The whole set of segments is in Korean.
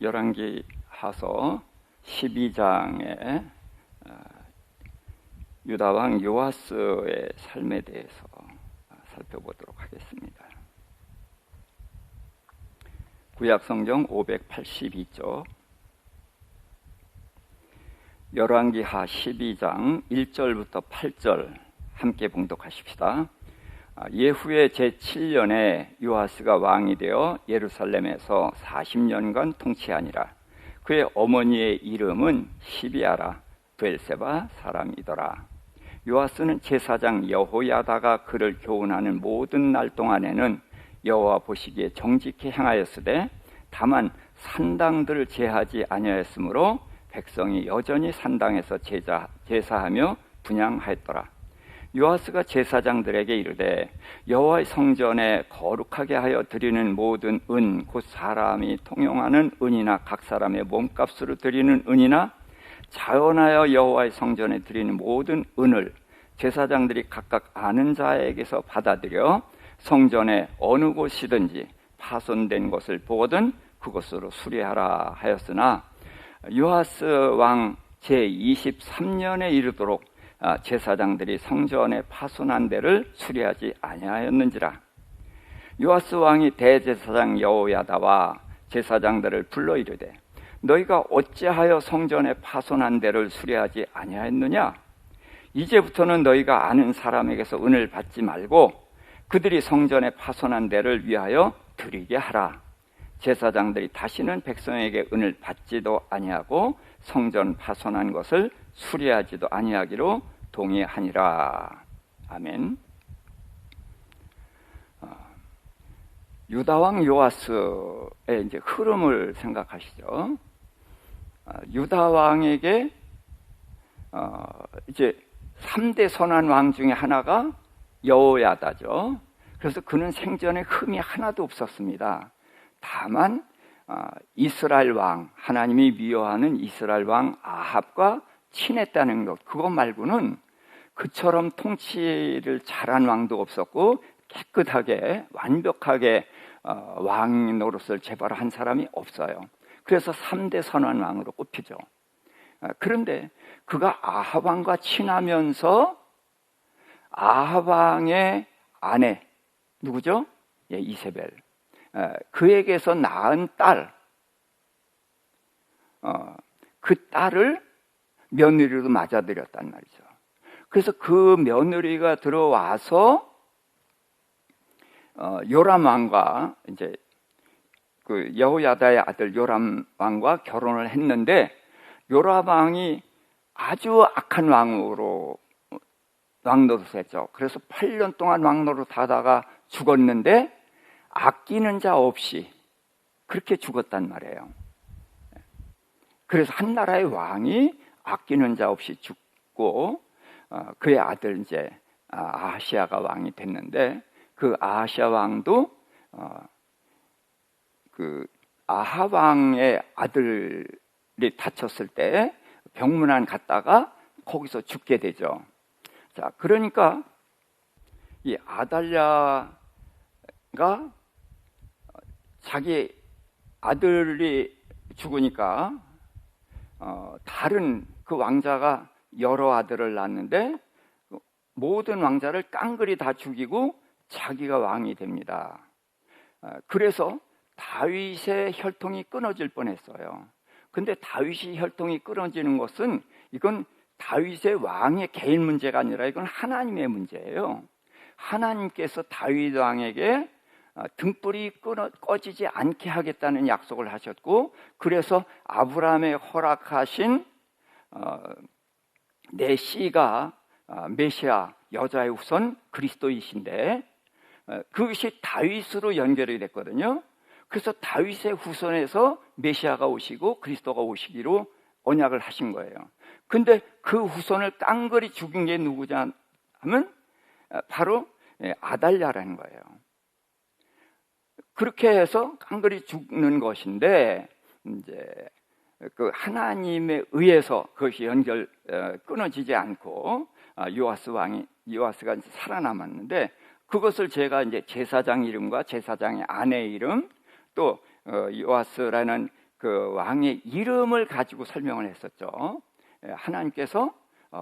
열왕기하서 12장에 유다왕 요아스의 삶에 대해서 살펴보도록 하겠습니다. 구약성경 582쪽 열왕기하 12장 1절부터 8절 함께 봉독하십시다. 예후의 제7년에 요아스가 왕이 되어 예루살렘에서 40년간 통치하니라. 그의 어머니의 이름은 시비아라 브엘세바 사람이더라. 요아스는 제사장 여호야다가 그를 교훈하는 모든 날 동안에는 여호와 보시기에 정직히 행하였으되 다만 산당들을 제하지 아니하였으므로 백성이 여전히 산당에서 제사하며 분향하였더라. 요아스가 제사장들에게 이르되 여호와의 성전에 거룩하게 하여 드리는 모든 은 곧 사람이 통용하는 은이나 각 사람의 몸값으로 드리는 은이나 자원하여 여호와의 성전에 드리는 모든 은을 제사장들이 각각 아는 자에게서 받아들여 성전의 어느 곳이든지 파손된 것을 보거든 그것으로 수리하라 하였으나 요아스 왕 제23년에 이르도록 제사장들이 성전에 파손한 데를 수리하지 아니하였는지라. 요아스 왕이 대제사장 여호야다와 제사장들을 불러 이르되 너희가 어찌하여 성전에 파손한 데를 수리하지 아니하였느냐? 이제부터는 너희가 아는 사람에게서 은을 받지 말고 그들이 성전에 파손한 데를 위하여 드리게 하라. 제사장들이 다시는 백성에게 은을 받지도 아니하고 성전 파손한 것을 수리하지도 아니하기로 동의하니라. 아멘. 유다왕 요아스의 이제 흐름을 생각하시죠. 유다왕에게 이제 3대 선한 왕 중에 하나가 여호야다죠. 그래서 그는 생전에 흠이 하나도 없었습니다. 다만 이스라엘 왕, 하나님이 미워하는 이스라엘 왕 아합과 친했다는 것, 그것 말고는 그처럼 통치를 잘한 왕도 없었고 깨끗하게 완벽하게 왕 노릇을 제대로 한 사람이 없어요. 그래서 3대 선한 왕으로 꼽히죠. 그런데 그가 아합 왕과 친하면서 아합 왕의 아내 누구죠? 이세벨, 그에게서 낳은 딸, 그 딸을 며느리로 맞아들였단 말이죠. 그래서 그 며느리가 들어와서 요람 왕과 이제 그 여호야다의 아들 요람 왕과 결혼을 했는데 요람 왕이 아주 악한 왕으로 왕노릇을 했죠. 그래서 8년 동안 왕노릇 하다가 죽었는데 아끼는 자 없이 그렇게 죽었단 말이에요. 그래서 한 나라의 왕이 아끼는 자 없이 죽고 그의 아들 이제 아하시아가 왕이 됐는데 그 아하시아 왕도 그 아합 왕의 아들이 다쳤을 때 병문안 갔다가 거기서 죽게 되죠. 자, 그러니까 이 아달랴가 자기 아들이 죽으니까 다른 그 왕자가 여러 아들을 낳았는데 모든 왕자를 깡그리 다 죽이고 자기가 왕이 됩니다. 그래서 다윗의 혈통이 끊어질 뻔했어요. 근데 다윗이 혈통이 끊어지는 것은 이건 다윗의 왕의 개인 문제가 아니라 이건 하나님의 문제예요. 하나님께서 다윗 왕에게 등불이 꺼지지 않게 하겠다는 약속을 하셨고, 그래서 아브라함에 허락하신 내 씨가 메시아, 여자의 후손 그리스도이신데 그것이 다윗으로 연결이 됐거든요. 그래서 다윗의 후손에서 메시아가 오시고 그리스도가 오시기로 언약을 하신 거예요. 근데 그 후손을 깡그리 죽인 게 누구냐 하면 바로 아달랴라는 거예요. 그렇게 해서 깡그리 죽는 것인데 이제 그 하나님에 의해서 그것이 끊어지지 않고 요아스가 이제 살아남았는데 그것을 제가 이제 제사장 이름과 제사장의 아내 이름 또 요아스라는 그 왕의 이름을 가지고 설명을 했었죠. 하나님께서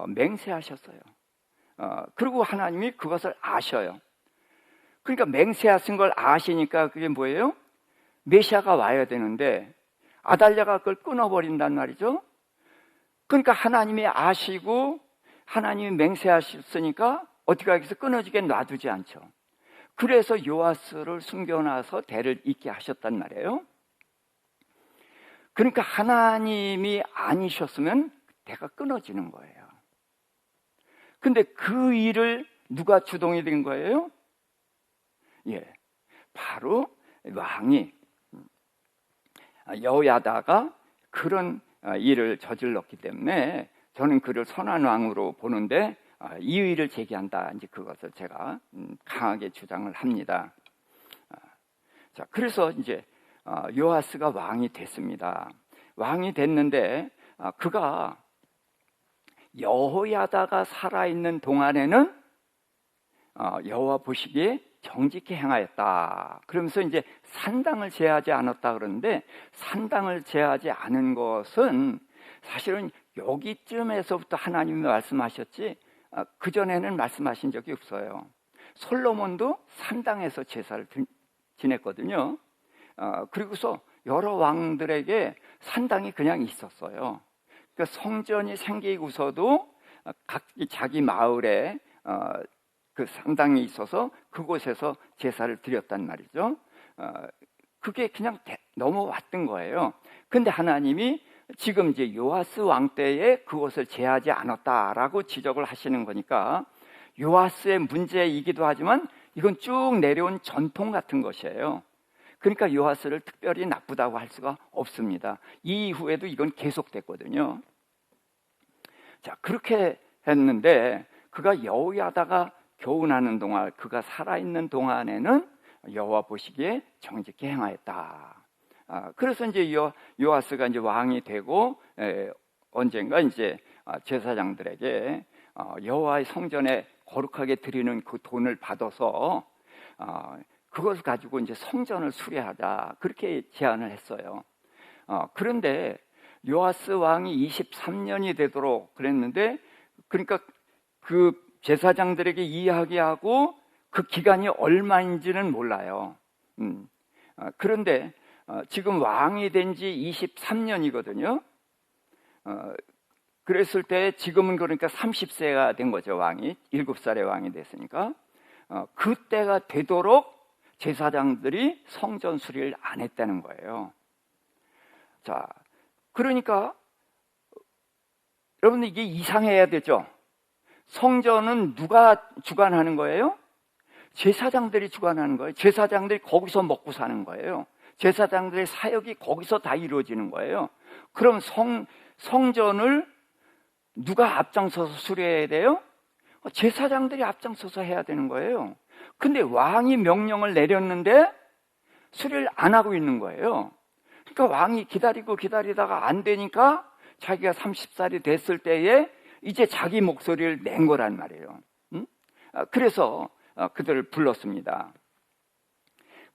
맹세하셨어요. 그리고 하나님이 그것을 아셔요. 그러니까 맹세하신 걸 아시니까 그게 뭐예요? 메시아가 와야 되는데 아달랴가 그걸 끊어버린단 말이죠. 그러니까 하나님이 아시고 하나님이 맹세하셨으니까 어떻게 하겠어? 끊어지게 놔두지 않죠. 그래서 요아스를 숨겨놔서 대를 잇게 하셨단 말이에요. 그러니까 하나님이 아니셨으면 대가 끊어지는 거예요. 근데 그 일을 누가 주동이 된 거예요? 바로 왕이 여호야다가 그런 일을 저질렀기 때문에 저는 그를 선한 왕으로 보는데 이의를 제기한다. 이제 그것을 제가 강하게 주장을 합니다. 자, 그래서 이제 요아스가 왕이 됐습니다. 왕이 됐는데 그가 여호야다가 살아있는 동안에는 여호와 보시기에 정직히 행하였다. 그러면서 이제 산당을 제하지 않았다 그러는데, 산당을 제하지 않은 것은 사실은 여기쯤에서부터 하나님이 말씀하셨지 그전에는 말씀하신 적이 없어요. 솔로몬도 산당에서 제사를 지냈거든요. 그리고서 여러 왕들에게 산당이 그냥 있었어요. 그러니까 성전이 생기고서도 각기 자기 마을에 그 산당이 있어서 그곳에서 제사를 드렸단 말이죠. 그게 그냥 넘어왔던 거예요. 근데 하나님이 지금 이제 요아스 왕 때에 그것을 제하지 않았다라고 지적을 하시는 거니까 요아스의 문제이기도 하지만 이건 쭉 내려온 전통 같은 것이에요. 그러니까 요아스를 특별히 나쁘다고 할 수가 없습니다. 이후에도 이건 계속됐거든요. 자, 그렇게 했는데 그가 여호야다가 교훈하는 동안, 그가 살아있는 동안에는 여호와 보시기에 정직히 행하였다. 그래서 이제 요아스가 이제 왕이 되고 언젠가 이제 제사장들에게 여호와의 성전에 거룩하게 드리는 그 돈을 받아서 그것을 가지고 이제 성전을 수리하자, 그렇게 제안을 했어요. 그런데 요아스 왕이 23년이 되도록 그랬는데, 그러니까 그 제사장들에게 이야기하고 그 기간이 얼마인지는 몰라요. 그런데 지금 왕이 된 지 23년이거든요. 그랬을 때 지금은 그러니까 30세가 된 거죠. 왕이 7살의 왕이 됐으니까 그때가 되도록 제사장들이 성전 수리를 안 했다는 거예요. 자, 그러니까 여러분 이게 이상해야 되죠. 성전은 누가 주관하는 거예요? 제사장들이 주관하는 거예요. 제사장들이 거기서 먹고 사는 거예요. 제사장들의 사역이 거기서 다 이루어지는 거예요. 그럼 성전을 누가 앞장서서 수리해야 돼요? 제사장들이 앞장서서 해야 되는 거예요. 근데 왕이 명령을 내렸는데 수리를 안 하고 있는 거예요. 그러니까 왕이 기다리다가 안 되니까 자기가 30살이 됐을 때에 이제 자기 목소리를 낸 거란 말이에요. 그래서 그들을 불렀습니다.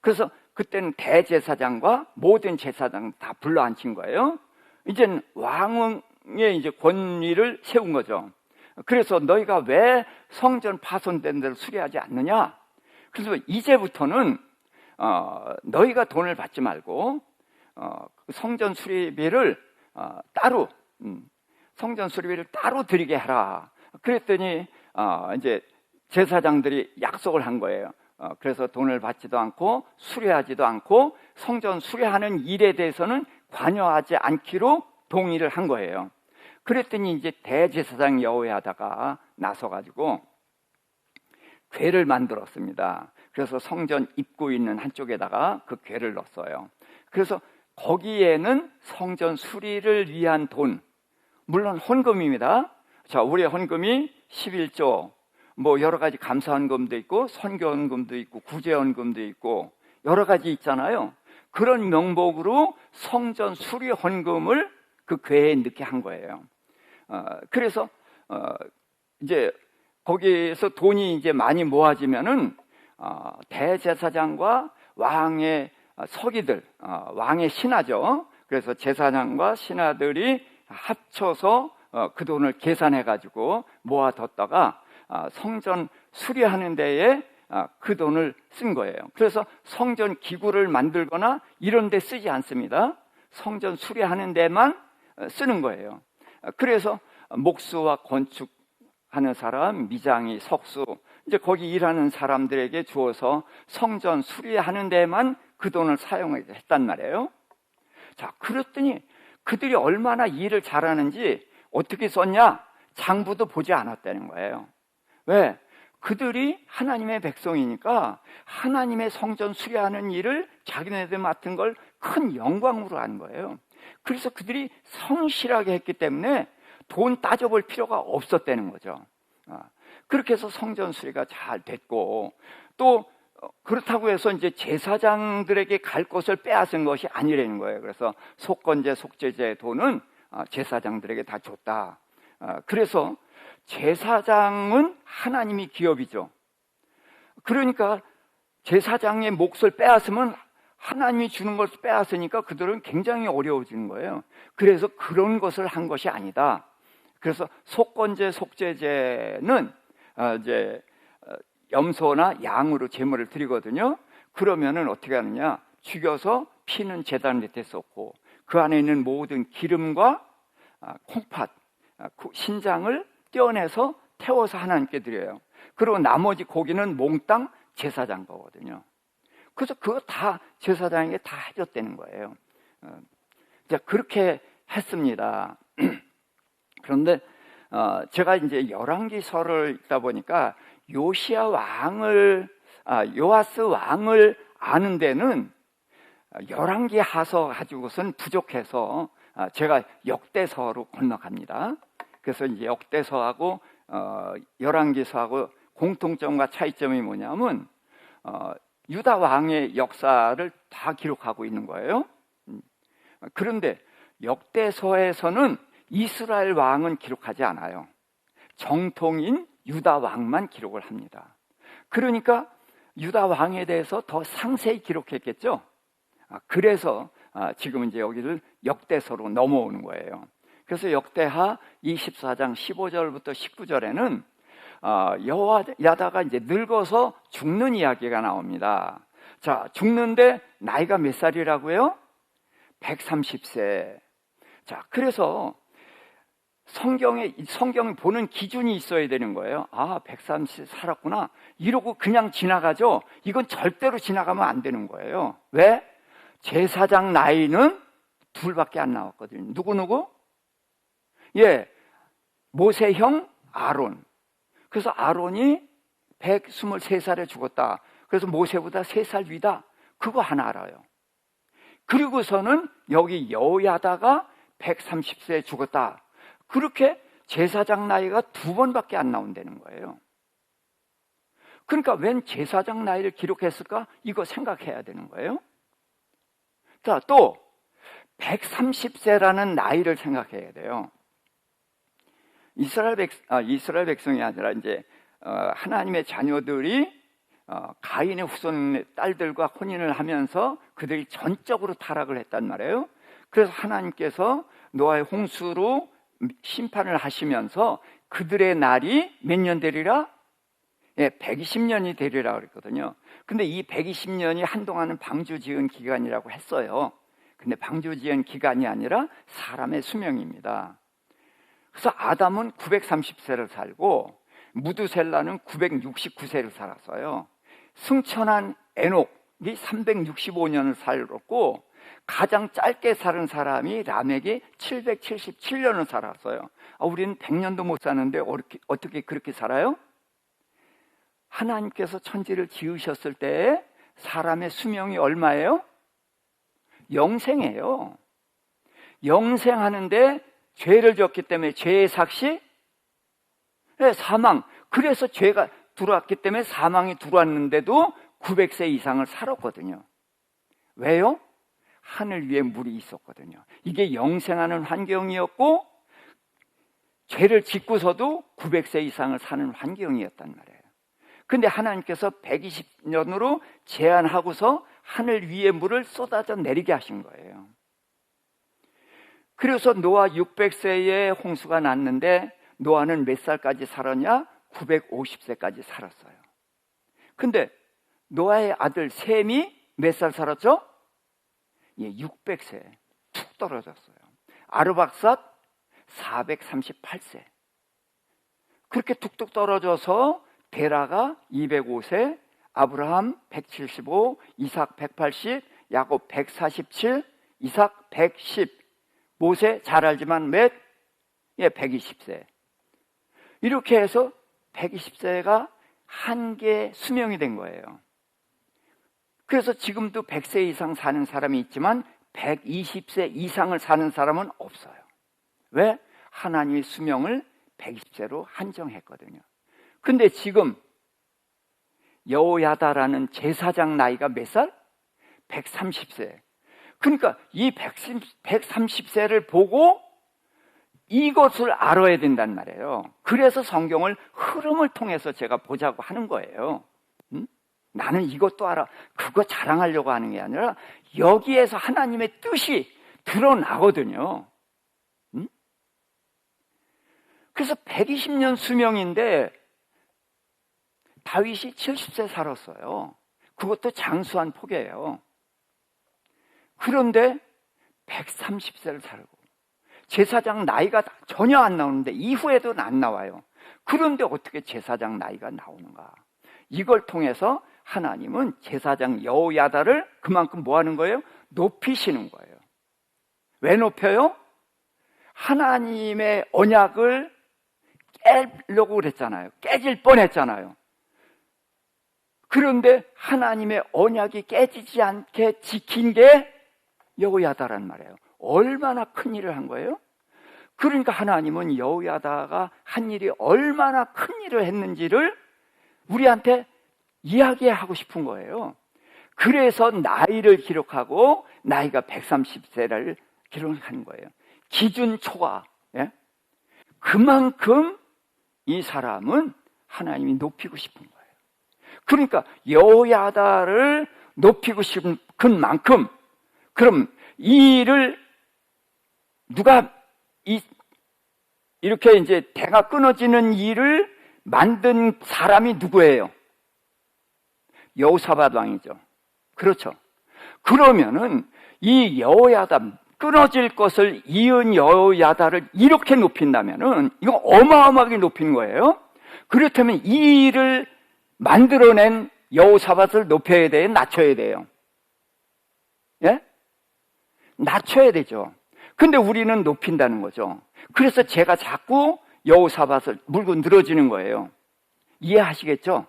그래서 그때는 대제사장과 모든 제사장 다 불러앉힌 거예요. 이제는 왕의 이제 권위를 세운 거죠. 그래서 너희가 왜 성전 파손된 데를 수리하지 않느냐? 그래서 이제부터는 너희가 돈을 받지 말고 성전 수리비를 따로 성전 수리비를 따로 드리게 하라. 그랬더니 이제 제사장들이 약속을 한 거예요. 그래서 돈을 받지도 않고 수리하지도 않고 성전 수리하는 일에 대해서는 관여하지 않기로 동의를 한 거예요. 그랬더니 이제 대제사장 여호야다가 나서가지고 궤를 만들었습니다. 그래서 성전 입구 있는 한쪽에다가 그 궤를 넣었어요. 그래서 거기에는 성전 수리를 위한 돈, 물론 헌금입니다. 자, 우리의 헌금이 11조, 뭐 여러 가지 감사헌금도 있고 선교헌금도 있고 구제헌금도 있고 여러 가지 있잖아요. 그런 명목으로 성전 수리 헌금을 그 궤에 넣게 한 거예요. 그래서 이제 거기에서 돈이 이제 많이 모아지면은 대제사장과 왕의 서기들, 왕의 신하죠. 그래서 제사장과 신하들이 합쳐서 그 돈을 계산해 가지고 모아뒀다가 성전 수리하는 데에 그 돈을 쓴 거예요. 그래서 성전 기구를 만들거나 이런 데 쓰지 않습니다. 성전 수리하는 데만 쓰는 거예요. 그래서 목수와 건축하는 사람, 미장이, 석수, 이제 거기 일하는 사람들에게 주어서 성전 수리하는 데만 그 돈을 사용했단 말이에요. 자, 그랬더니 그들이 얼마나 일을 잘하는지 어떻게 썼냐? 장부도 보지 않았다는 거예요. 왜? 그들이 하나님의 백성이니까 하나님의 성전 수리하는 일을 자기네들 맡은 걸 큰 영광으로 한 거예요. 그래서 그들이 성실하게 했기 때문에 돈 따져볼 필요가 없었다는 거죠. 그렇게 해서 성전 수리가 잘 됐고, 또 그렇다고 해서 이제 제사장들에게 갈 것을 빼앗은 것이 아니라는 거예요. 그래서 속건제, 속죄제 돈은 제사장들에게 다 줬다. 그래서 제사장은 하나님이 기업이죠. 그러니까 제사장의 몫을 빼앗으면 하나님이 주는 것을 빼앗으니까 그들은 굉장히 어려워지는 거예요. 그래서 그런 것을 한 것이 아니다. 그래서 속건제, 속죄제는 이제 염소나 양으로 제물을 드리거든요. 그러면은 어떻게 하느냐? 죽여서 피는 제단 밑에 쏟고 그 안에 있는 모든 기름과 콩팥, 신장을 떼어내서 태워서 하나님께 드려요. 그리고 나머지 고기는 몽땅 제사장 거거든요. 그래서 그거 다 제사장에게 다 해줬다는 거예요. 이제 그렇게 했습니다. 그런데 제가 이제 열왕기서를 읽다 보니까 요아스 왕을 아는 데는 열왕기 하서 가지고선 부족해서 제가 역대서로 건너갑니다. 그래서 이제 역대서하고 열왕기서하고 공통점과 차이점이 뭐냐면 유다 왕의 역사를 다 기록하고 있는 거예요. 그런데 역대서에서는 이스라엘 왕은 기록하지 않아요. 정통인 유다 왕만 기록을 합니다. 그러니까 유다 왕에 대해서 더 상세히 기록했겠죠. 그래서 지금 이제 여기를 역대서로 넘어오는 거예요. 그래서 역대하 24장 15절부터 19절에는 여호야다가 이제 늙어서 죽는 이야기가 나옵니다. 자, 죽는데 나이가 몇 살이라고요? 130세. 자, 그래서 성경이 보는 기준이 있어야 되는 거예요. 130세 살았구나. 이러고 그냥 지나가죠. 이건 절대로 지나가면 안 되는 거예요. 왜? 제사장 나이는 둘밖에 안 나왔거든요. 누구? 예, 모세 형 아론. 그래서 아론이 123살에 죽었다. 그래서 모세보다 3살 위다. 그거 하나 알아요. 그리고서는 여기 여호야다가 130세에 죽었다. 그렇게 제사장 나이가 2번밖에 안 나온다는 거예요. 그러니까 웬 제사장 나이를 기록했을까? 이거 생각해야 되는 거예요. 자, 또 130세라는 나이를 생각해야 돼요. 이스라엘 백성이 아니라 이제 하나님의 자녀들이 가인의 후손 딸들과 혼인을 하면서 그들이 전적으로 타락을 했단 말이에요. 그래서 하나님께서 노아의 홍수로 심판을 하시면서 그들의 날이 몇 년 되리라? 예, 120년이 되리라 그랬거든요. 근데 이 120년이 한동안은 방주 지은 기간이라고 했어요. 근데 방주 지은 기간이 아니라 사람의 수명입니다. 그래서 아담은 930세를 살고 무두셀라는 969세를 살았어요. 승천한 에녹이 365년을 살았고 가장 짧게 사는 사람이 라멕이 777년을 살았어요. 우리는 100년도 못 사는데 어떻게 그렇게 살아요? 하나님께서 천지를 지으셨을 때 사람의 수명이 얼마예요? 영생이에요. 영생하는데 죄를 졌기 때문에 죄의 삭시, 사망. 그래서 죄가 들어왔기 때문에 사망이 들어왔는데도 900세 이상을 살았거든요. 왜요? 하늘 위에 물이 있었거든요. 이게 영생하는 환경이었고 죄를 짓고서도 900세 이상을 사는 환경이었단 말이에요. 근데 하나님께서 120년으로 제한하고서 하늘 위에 물을 쏟아져 내리게 하신 거예요. 그래서 노아 600세에 홍수가 났는데 노아는 몇 살까지 살았냐? 950세까지 살았어요. 근데 노아의 아들 셈이 몇 살 살았죠? 600세 툭 떨어졌어요. 아르박삿 438세. 그렇게 툭툭 떨어져서 데라가 205세, 아브라함 175, 이삭 180, 야곱 147, 이삭 110, 모세 잘 알지만 몇? 120세. 이렇게 해서 120세가 한계 수명이 된 거예요. 그래서 지금도 100세 이상 사는 사람이 있지만 120세 이상을 사는 사람은 없어요. 왜? 하나님의 수명을 120세로 한정했거든요. 근데 지금 여호야다라는 제사장 나이가 몇 살? 130세. 그러니까 이 130세를 보고 이것을 알아야 된단 말이에요. 그래서 성경을 흐름을 통해서 제가 보자고 하는 거예요. 나는 이것도 알아. 그거 자랑하려고 하는 게 아니라 여기에서 하나님의 뜻이 드러나거든요. 그래서 120년 수명인데 다윗이 70세 살았어요. 그것도 장수한 폭이에요. 그런데 130세를 살고 제사장 나이가 전혀 안 나오는데 이후에도 안 나와요. 그런데 어떻게 제사장 나이가 나오는가? 이걸 통해서 하나님은 제사장 여호야다를 그만큼 뭐 하는 거예요? 높이시는 거예요. 왜 높여요? 하나님의 언약을 깨려고 그랬잖아요. 깨질 뻔했잖아요. 그런데 하나님의 언약이 깨지지 않게 지킨 게 여호야다란 말이에요. 얼마나 큰 일을 한 거예요? 그러니까 하나님은 여호야다가 한 일이 얼마나 큰 일을 했는지를 우리한테 이야기하고 싶은 거예요. 그래서 나이를 기록하고 나이가 130세를 기록한 거예요. 기준 초과. 예? 그만큼 이 사람은 하나님이 높이고 싶은 거예요. 그러니까 여호야다를 높이고 싶은 만큼 그럼 이 일을 누가 이렇게 이제 대가 끊어지는 일을 만든 사람이 누구예요? 여호사밧 왕이죠. 그렇죠. 그러면은 이 여호야다 끊어질 것을 이은 여호야다를 이렇게 높인다면은 이거 어마어마하게 높인 거예요. 그렇다면 이 일을 만들어낸 여호사밧을 높여야 돼요? 낮춰야 돼요? 예? 낮춰야 되죠. 근데 우리는 높인다는 거죠. 그래서 제가 자꾸 여호사밧을 물고 늘어지는 거예요. 이해하시겠죠?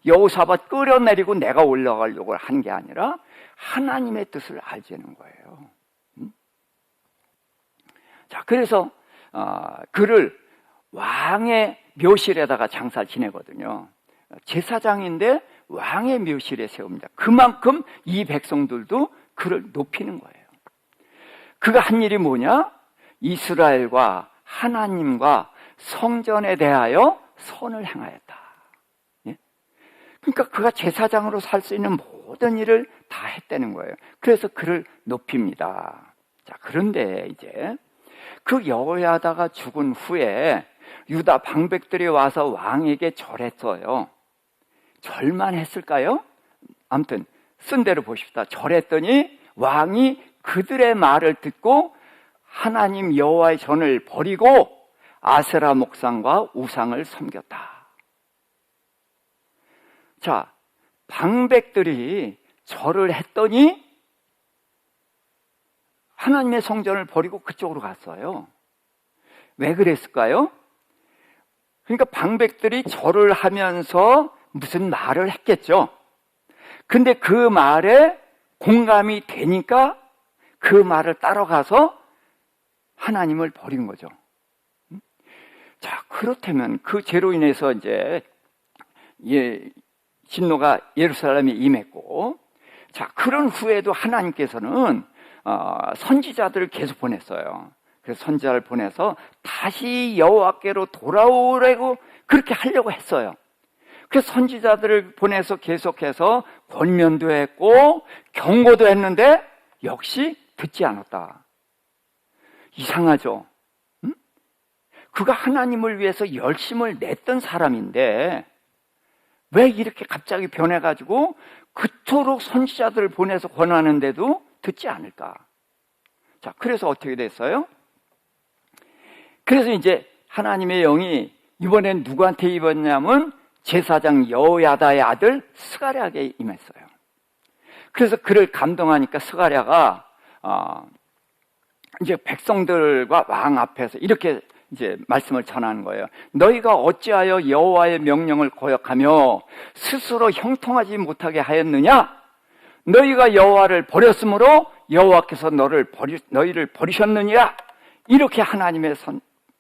여호사밧 끌어내리고 내가 올라가려고 한 게 아니라 하나님의 뜻을 알자는 거예요. 자, 그래서 그를 왕의 묘실에다가 장사 지내거든요. 제사장인데 왕의 묘실에 세웁니다. 그만큼 이 백성들도 그를 높이는 거예요. 그가 한 일이 뭐냐? 이스라엘과 하나님과 성전에 대하여 선을 행하였다. 예? 그러니까 그가 제사장으로 살 수 있는 모든 일을 다 했다는 거예요. 그래서 그를 높입니다. 자, 그런데 이제 그 여호야다가 죽은 후에 유다 방백들이 와서 왕에게 절했어요. 절만 했을까요? 아무튼 쓴 대로 보십시다. 절했더니 왕이 그들의 말을 듣고 하나님 여호와의 전을 버리고 아세라 목상과 우상을 섬겼다. 자, 방백들이 절을 했더니 하나님의 성전을 버리고 그쪽으로 갔어요. 왜 그랬을까요? 그러니까 방백들이 절을 하면서 무슨 말을 했겠죠. 근데 그 말에 공감이 되니까 그 말을 따라가서 하나님을 버린 거죠. 자, 그렇다면 그 죄로 인해서 이제 진노가 예루살렘에 임했고, 자, 그런 후에도 하나님께서는 선지자들을 계속 보냈어요. 그래서 선지자를 보내서 다시 여호와께로 돌아오라고 그렇게 하려고 했어요. 그래서 선지자들을 보내서 계속해서 권면도 했고 경고도 했는데 역시 듣지 않았다. 이상하죠? 응? 그가 하나님을 위해서 열심을 냈던 사람인데 왜 이렇게 갑자기 변해가지고 그토록 선지자들을 보내서 권하는데도 듣지 않을까? 자, 그래서 어떻게 됐어요? 그래서 이제 하나님의 영이 이번엔 누구한테 임했냐면 제사장 여호야다의 아들 스가랴에게 임했어요. 그래서 그를 감동하니까 스가랴가 이제 백성들과 왕 앞에서 이렇게 이제 말씀을 전하는 거예요. 너희가 어찌하여 여호와의 명령을 거역하며 스스로 형통하지 못하게 하였느냐? 너희가 여호와를 버렸으므로 여호와께서 너희를 버리셨느니라. 이렇게 하나님의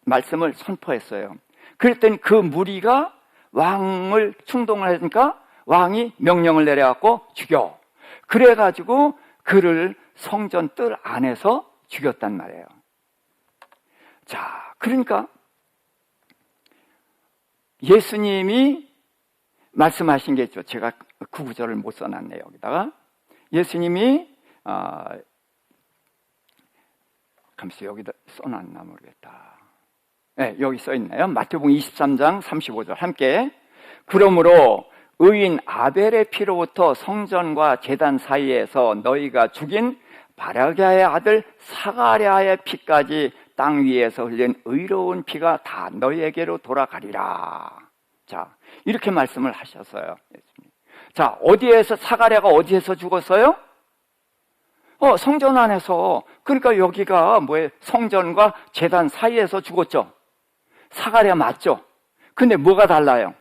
말씀을 선포했어요. 그랬더니 그 무리가 왕을 충동을 하니까 왕이 명령을 내려갖고 죽여. 그래가지고 그를 성전 뜰 안에서 죽였단 말이에요. 자, 그러니까 예수님이 말씀하신 게 있죠. 제가 그 구절을 못 써놨네요. 여기다가 예수님이 잠시 여기다 써놨나 모르겠다. 네, 여기 써있네요. 마태복음 23장 35절 함께. 그러므로 의인 아벨의 피로부터 성전과 제단 사이에서 너희가 죽인 바라기아의 아들 사가랴의 피까지 땅 위에서 흘린 의로운 피가 다 너희에게로 돌아가리라. 자, 이렇게 말씀을 하셨어요. 자, 어디에서 사가랴가 어디에서 죽었어요? 성전 안에서. 그러니까 여기가 뭐예요? 성전과 제단 사이에서 죽었죠. 사가랴 맞죠? 근데 뭐가 달라요?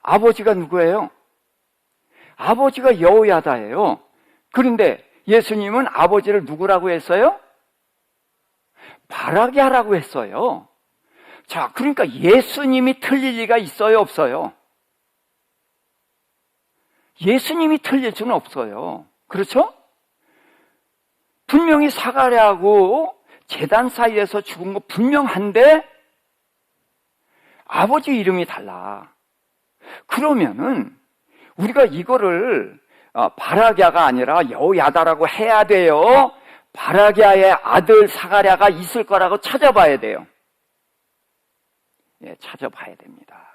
아버지가 누구예요? 아버지가 여호야다예요. 그런데 예수님은 아버지를 누구라고 했어요? 바라기아라고 했어요. 자, 그러니까 예수님이 틀릴 리가 있어요, 없어요? 예수님이 틀릴 수는 없어요. 그렇죠? 분명히 사가랴하고 제단 사이에서 죽은 거 분명한데 아버지 이름이 달라. 그러면은 우리가 이거를 바라기아가 아니라 여호야다라고 해야 돼요? 바라기아의 아들 사가랴가 있을 거라고 찾아봐야 돼요. 예, 찾아봐야 됩니다.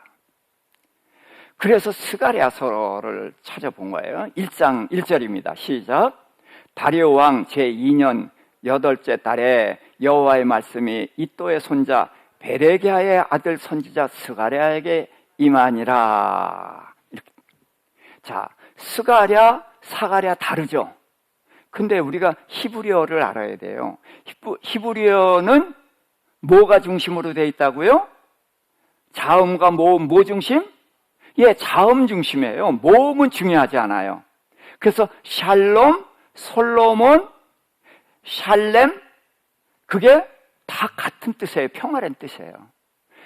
그래서 스가랴서를 찾아본 거예요. 1장 1절입니다. 시작. 다리오 왕 제2년 8째 달에 여호와의 말씀이 이또의 손자 베레기야의 아들 선지자 스가랴에게 임하니라. 이렇게. 자, 스가랴, 사가랴 다르죠? 근데 우리가 히브리어를 알아야 돼요. 히브리어는 뭐가 중심으로 되어 있다고요? 자음과 모음, 뭐 중심? 예, 자음 중심이에요. 모음은 중요하지 않아요. 그래서 샬롬, 솔로몬, 샬렘, 그게 다 같은 뜻이에요. 평화란 뜻이에요.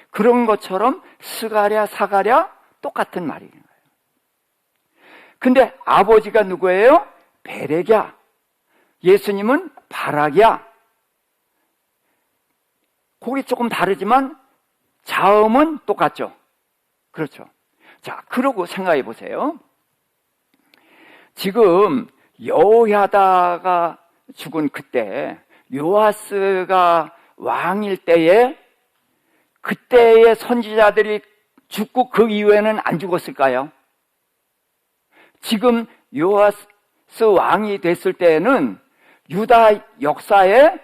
그런 것처럼 스가랴, 사가랴 똑같은 말이에요. 근데 아버지가 누구예요? 베레기야. 예수님은 바라기야. 그게 조금 다르지만 자음은 똑같죠. 그렇죠. 자, 그러고 생각해 보세요. 지금 여호야다가 죽은 그때 요아스가 왕일 때에 그때의 선지자들이 죽고 그 이후에는 안 죽었을까요? 지금 요아스 왕이 됐을 때에는 유다 역사의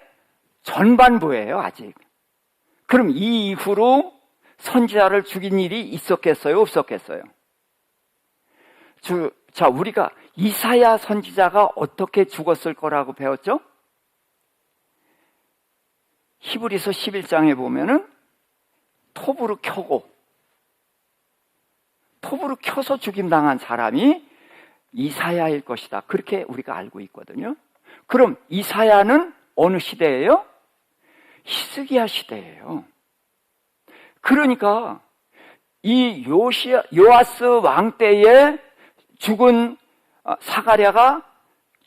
전반부예요, 아직. 그럼 이 이후로 선지자를 죽인 일이 있었겠어요, 없었겠어요? 자, 우리가 이사야 선지자가 어떻게 죽었을 거라고 배웠죠? 히브리서 11장에 보면은 톱으로 켜서 죽임당한 사람이 이사야일 것이다. 그렇게 우리가 알고 있거든요. 그럼 이사야는 어느 시대예요? 히스기야 시대예요. 그러니까 이 요아스 왕 때에 죽은 사가랴가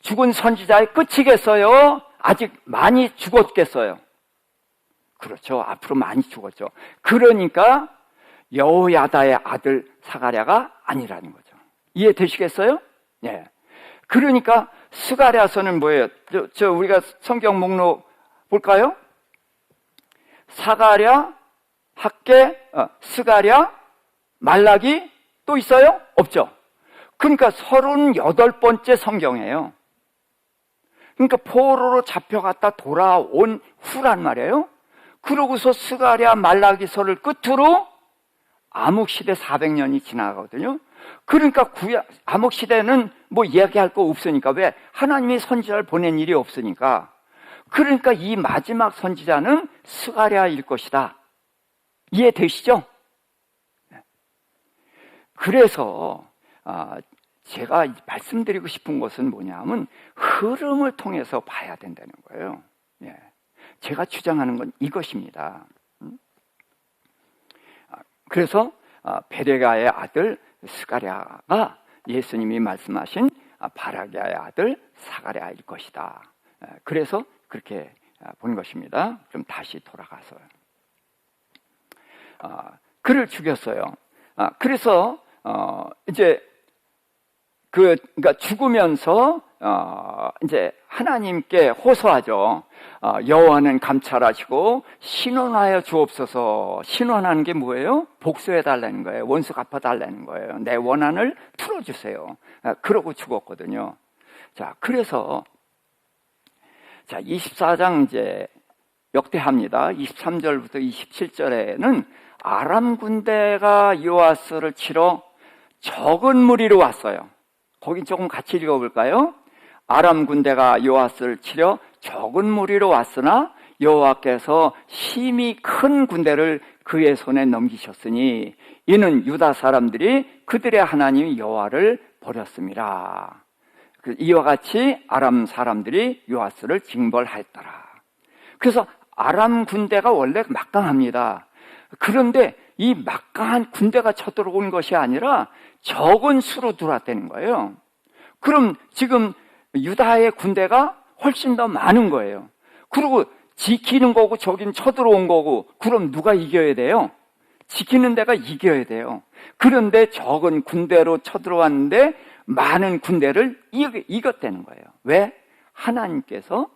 죽은 선지자의 끝이겠어요? 아직 많이 죽었겠어요? 그렇죠. 앞으로 많이 죽었죠. 그러니까 여호야다의 아들 사가랴가 아니라는 거죠. 이해되시겠어요? 예. 그러니까 스가랴서는 뭐예요? 우리가 성경 목록 볼까요? 사가랴, 학개, 스가랴, 말라기 또 있어요? 없죠. 그러니까 38번째 성경이에요. 그러니까 포로로 잡혀갔다 돌아온 후란 말이에요. 그러고서 스가랴, 말라기서를 끝으로 암흑시대 400년이 지나가거든요. 그러니까 암흑시대는 뭐 이야기할 거 없으니까. 왜? 하나님이 선지자를 보낸 일이 없으니까. 그러니까 이 마지막 선지자는 스가랴일 것이다. 이해되시죠? 그래서 제가 말씀드리고 싶은 것은 뭐냐면 흐름을 통해서 봐야 된다는 거예요. 예. 제가 주장하는 건 이것입니다. 그래서 베레가의 아들 스가랴가 예수님이 말씀하신 바라기야의 아들 사가랴일 것이다. 그래서 그렇게 본 것입니다. 좀 다시 돌아가서 그를 죽였어요. 그래서 이제 그러니까 죽으면서 이제 하나님께 호소하죠. 여호와는 감찰하시고 신원하여 주옵소서. 신원하는 게 뭐예요? 복수해 달라는 거예요. 원수 갚아 달라는 거예요. 내 원한을 풀어주세요. 그러고 죽었거든요. 자, 그래서 24장 이제 역대합니다. 23절부터 27절에는 아람 군대가 요아스를 치러 적은 무리로 왔어요. 거기 조금 같이 읽어볼까요? 아람 군대가 요아스를 치려 적은 무리로 왔으나 여호와께서 심히 큰 군대를 그의 손에 넘기셨으니 이는 유다 사람들이 그들의 하나님 여호와를 버렸습니다. 이와 같이 아람 사람들이 요아스를 징벌하였더라. 그래서 아람 군대가 원래 막강합니다. 그런데 이 막강한 군대가 쳐들어온 것이 아니라 적은 수로 들어왔다는 거예요. 그럼 지금 유다의 군대가 훨씬 더 많은 거예요. 그리고 지키는 거고 저긴 쳐들어온 거고, 그럼 누가 이겨야 돼요? 지키는 데가 이겨야 돼요. 그런데 적은 군대로 쳐들어왔는데 많은 군대를 이겼다는 거예요. 왜? 하나님께서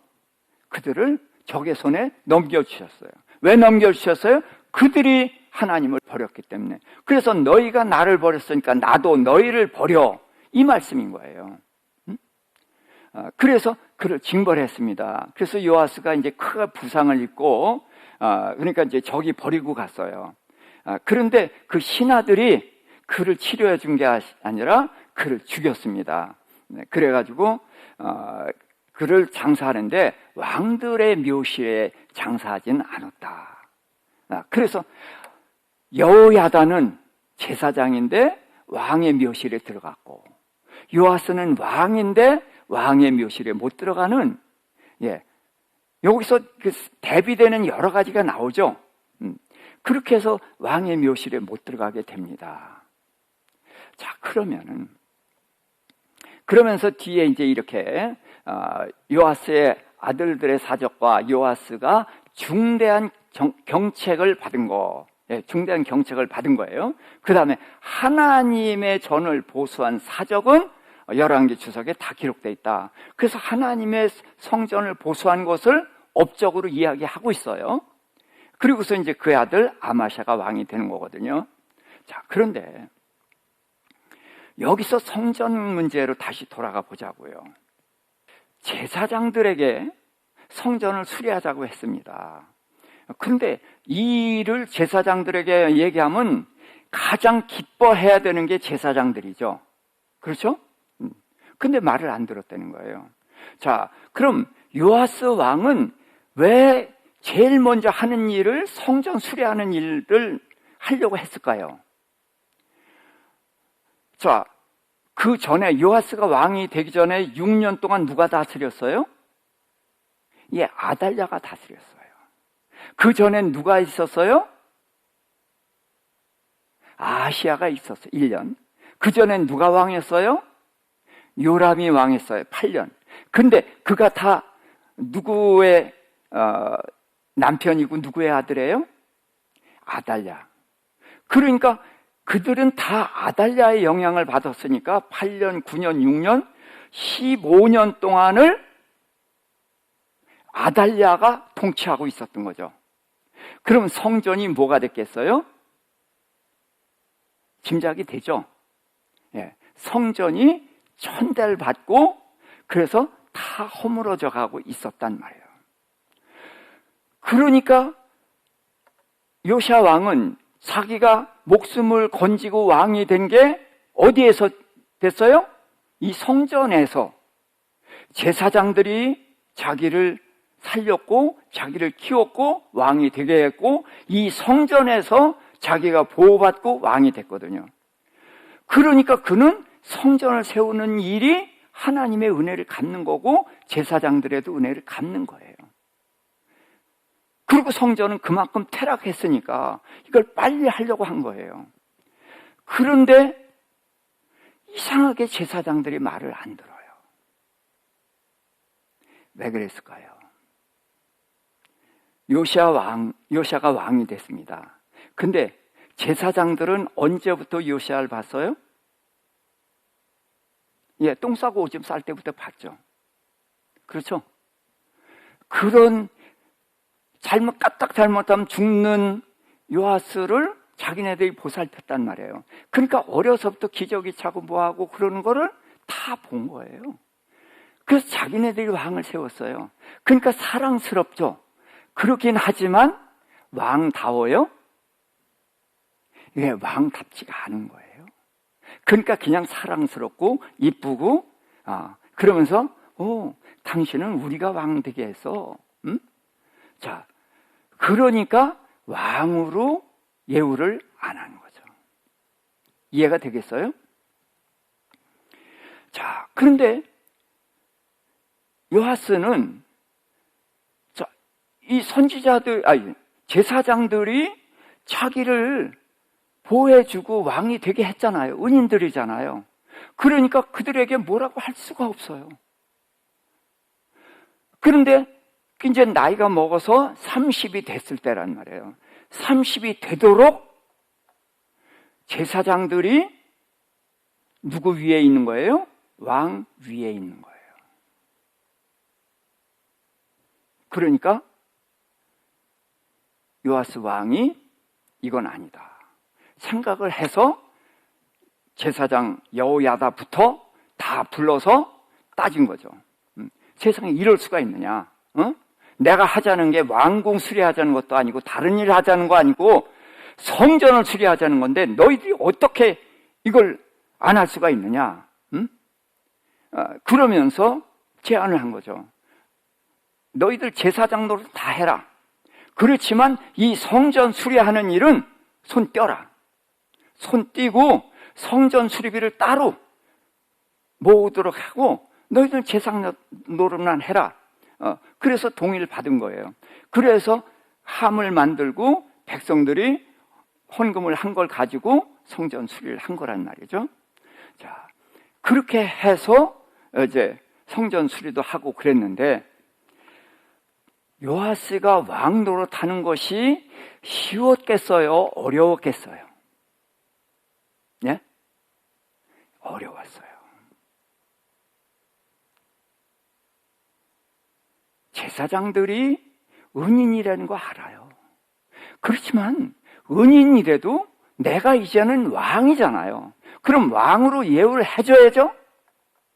그들을 적의 손에 넘겨주셨어요. 왜 넘겨주셨어요? 그들이 하나님을 버렸기 때문에. 그래서 너희가 나를 버렸으니까 나도 너희를 버려, 이 말씀인 거예요. 그래서 그를 징벌했습니다. 그래서 요아스가 이제 큰 부상을 입고 그러니까 이제 적이 버리고 갔어요. 그런데 그 신하들이 그를 치료해 준 게 아니라 그를 죽였습니다. 그래가지고 그를 장사하는데 왕들의 묘실에 장사하진 않았다. 그래서 여호야다는 제사장인데 왕의 묘실에 들어갔고, 요아스는 왕인데 왕의 묘실에 못 들어가는, 여기서 그 대비되는 여러 가지가 나오죠. 그렇게 해서 왕의 묘실에 못 들어가게 됩니다. 자, 그러면서 뒤에 이제 이렇게 요아스의 아들들의 사적과 요아스가 중대한 경책을 받은 거, 중대한 경책을 받은 거예요. 그 다음에 하나님의 전을 보수한 사적은 열왕기 주석에 다 기록되어 있다. 그래서 하나님의 성전을 보수한 것을 업적으로 이야기하고 있어요. 그리고서 이제 그의 아들 아마샤가 왕이 되는 거거든요. 자, 그런데 여기서 성전 문제로 다시 돌아가 보자고요. 제사장들에게 성전을 수리하자고 했습니다. 그런데 이 일을 제사장들에게 얘기하면 가장 기뻐해야 되는 게 제사장들이죠. 그렇죠? 근데 말을 안 들었다는 거예요. 자, 그럼 요아스 왕은 왜 제일 먼저 하는 일을 성전 수리하는 일을 하려고 했을까요? 자, 그 전에 요아스가 왕이 되기 전에 6년 동안 누가 다스렸어요? 아달랴가 다스렸어요. 그 전엔 누가 있었어요? 아시아가 있었어요. 1년. 그 전엔 누가 왕이었어요? 요람이 왕했어요. 8년. 근데 그가 다 누구의 남편이고 누구의 아들이에요? 아달랴. 그러니까 그들은 다 아달랴의 영향을 받았으니까 8년, 9년, 6년, 15년 동안을 아달랴가 통치하고 있었던 거죠. 그럼 성전이 뭐가 됐겠어요? 짐작이 되죠? 예, 성전이 천대를 받고 그래서 다 허물어져 가고 있었단 말이에요. 그러니까 요시야 왕은 자기가 목숨을 건지고 왕이 된 게 어디에서 됐어요? 이 성전에서. 제사장들이 자기를 살렸고 자기를 키웠고 왕이 되게 했고 이 성전에서 자기가 보호받고 왕이 됐거든요. 그러니까 그는 성전을 세우는 일이 하나님의 은혜를 갚는 거고 제사장들에도 은혜를 갚는 거예요. 그리고 성전은 그만큼 퇴락했으니까 이걸 빨리 하려고 한 거예요. 그런데 이상하게 제사장들이 말을 안 들어요. 왜 그랬을까요? 요시야가 왕이 됐습니다. 근데 제사장들은 언제부터 요시야를 봤어요? 예, 똥 싸고 오줌 쌀 때부터 봤죠. 그렇죠? 그런 까딱 잘못하면 죽는 요아스를 자기네들이 보살폈단 말이에요. 그러니까 어려서부터 기저귀 차고 뭐하고 그러는 거를 다 본 거예요. 그래서 자기네들이 왕을 세웠어요. 그러니까 사랑스럽죠. 그렇긴 하지만 왕다워요? 예, 왕답지가 않은 거예요. 그러니까 그냥 사랑스럽고 이쁘고 그러면서 당신은 우리가 왕 되게 해서 자, 그러니까 왕으로 예우를 안 하는 거죠. 이해가 되겠어요? 자, 그런데 요아스는 이 제사장들이 자기를 보호해주고 왕이 되게 했잖아요. 은인들이잖아요. 그러니까 그들에게 뭐라고 할 수가 없어요. 그런데 이제 나이가 먹어서 30이 됐을 때란 말이에요. 30이 되도록 제사장들이 누구 위에 있는 거예요? 왕 위에 있는 거예요. 그러니까 요아스 왕이 이건 아니다 생각을 해서 제사장 여호야다부터 다 불러서 따진 거죠. 세상에 이럴 수가 있느냐? 내가 하자는 게 왕궁 수리하자는 것도 아니고 다른 일 하자는 거 아니고 성전을 수리하자는 건데 너희들이 어떻게 이걸 안 할 수가 있느냐? 그러면서 제안을 한 거죠. 너희들 제사장 노릇 다 해라. 그렇지만 이 성전 수리하는 일은 손 떼라. 손 떼고 성전 수리비를 따로 모으도록 하고 너희들 제사장 노릇만 해라. 그래서 동의를 받은 거예요. 그래서 함을 만들고 백성들이 헌금을 한 걸 가지고 성전 수리를 한 거란 말이죠. 자, 그렇게 해서 이제 성전 수리도 하고 그랬는데 요아스가 왕 노릇하는 것이 쉬웠겠어요? 어려웠겠어요? 예? 어려웠어요. 제사장들이 은인이라는 거 알아요. 그렇지만 은인이라도 내가 이제는 왕이잖아요. 그럼 왕으로 예우를 해줘야죠?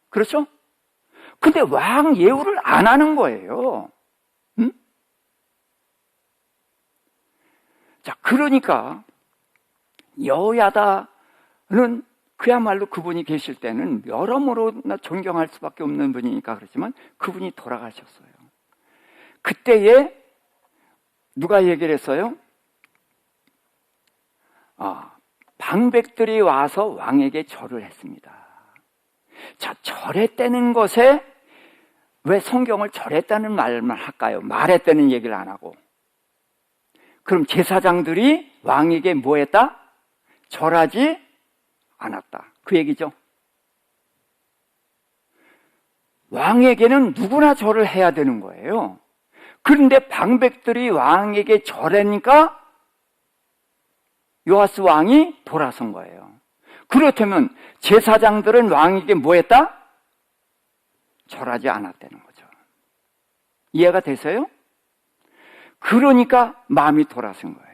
그렇죠? 근데 왕 예우를 안 하는 거예요. 자, 그러니까 여호야다는 그야말로 그분이 계실 때는 여러모로 존경할 수밖에 없는 분이니까 그렇지만 그분이 돌아가셨어요. 그때에 누가 얘기를 했어요? 방백들이 와서 왕에게 절을 했습니다. 자, 절했다는 것에 왜 성경을 절했다는 말만 할까요? 말했다는 얘기를 안 하고. 그럼 제사장들이 왕에게 뭐 했다? 절하지 않았다. 그 얘기죠. 왕에게는 누구나 절을 해야 되는 거예요. 그런데 방백들이 왕에게 절하니까 요아스 왕이 돌아선 거예요. 그렇다면 제사장들은 왕에게 뭐 했다? 절하지 않았다는 거죠. 이해가 되세요? 그러니까 마음이 돌아선 거예요.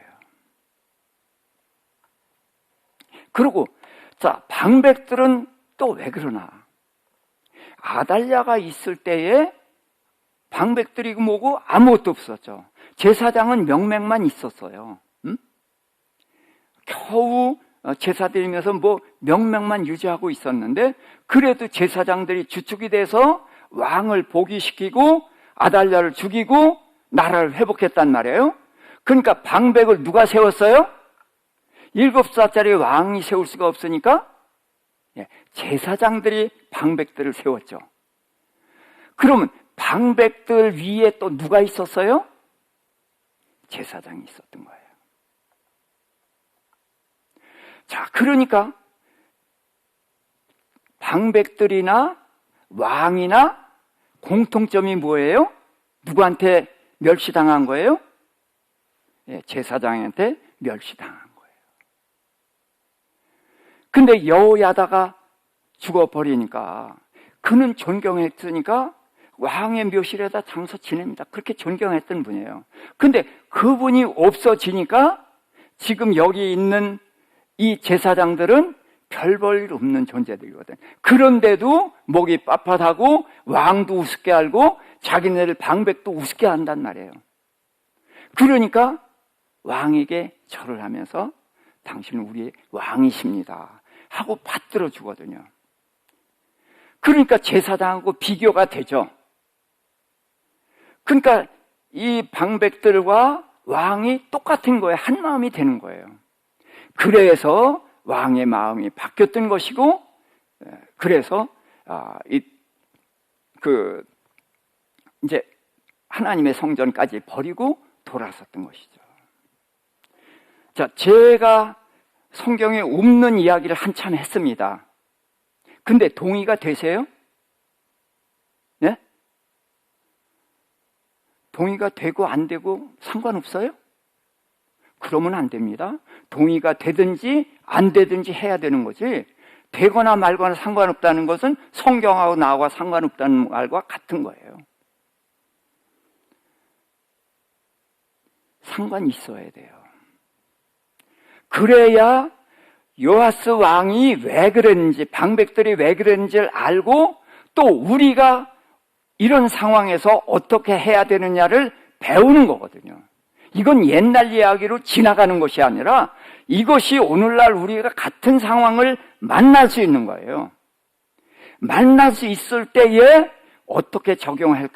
그리고 자, 방백들은 또 왜 그러나? 아달랴가 있을 때에 방백들이 뭐고 아무것도 없었죠. 제사장은 명맥만 있었어요. 겨우 제사 드리면서 뭐 명맥만 유지하고 있었는데, 그래도 제사장들이 주축이 돼서 왕을 복위시키고 아달랴를 죽이고 나라를 회복했단 말이에요. 그러니까 방백을 누가 세웠어요? 7살짜리 왕이 세울 수가 없으니까 제사장들이 방백들을 세웠죠. 그러면 방백들 위에 또 누가 있었어요? 제사장이 있었던 거예요. 자, 그러니까 방백들이나 왕이나 공통점이 뭐예요? 누구한테 멸시당한 거예요? 제사장한테 멸시당한 거예요. 근데 여호야다가 죽어버리니까, 그는 존경했으니까 왕의 묘실에다 장서 지냅니다. 그렇게 존경했던 분이에요. 근데 그분이 없어지니까 지금 여기 있는 이 제사장들은 별 볼 일 없는 존재들이거든. 그런데도 목이 빳빳하고 왕도 우습게 알고 자기네들 방백도 우습게 한단 말이에요. 그러니까 왕에게 절을 하면서 당신은 우리의 왕이십니다 하고 받들어 주거든요. 그러니까 제사장하고 비교가 되죠. 그러니까 이 방백들과 왕이 똑같은 거예요. 한 마음이 되는 거예요. 그래서 왕의 마음이 바뀌었던 것이고, 그래서 이제 하나님의 성전까지 버리고 돌아섰던 것이죠. 자, 제가 성경에 없는 이야기를 한참 했습니다. 근데 동의가 되세요? 네? 동의가 되고 안 되고 상관없어요? 그러면 안 됩니다. 동의가 되든지 안 되든지 해야 되는 거지, 되거나 말거나 상관없다는 것은 성경하고 나와 상관없다는 말과 같은 거예요. 상관이 있어야 돼요. 그래야 요아스 왕이 왜 그랬는지, 방백들이 왜 그랬는지를 알고 또 우리가 이런 상황에서 어떻게 해야 되느냐를 배우는 거거든요. 이건 옛날 이야기로 지나가는 것이 아니라 이것이 오늘날 우리가 같은 상황을 만날 수 있는 거예요. 만날 수 있을 때에 어떻게 적용할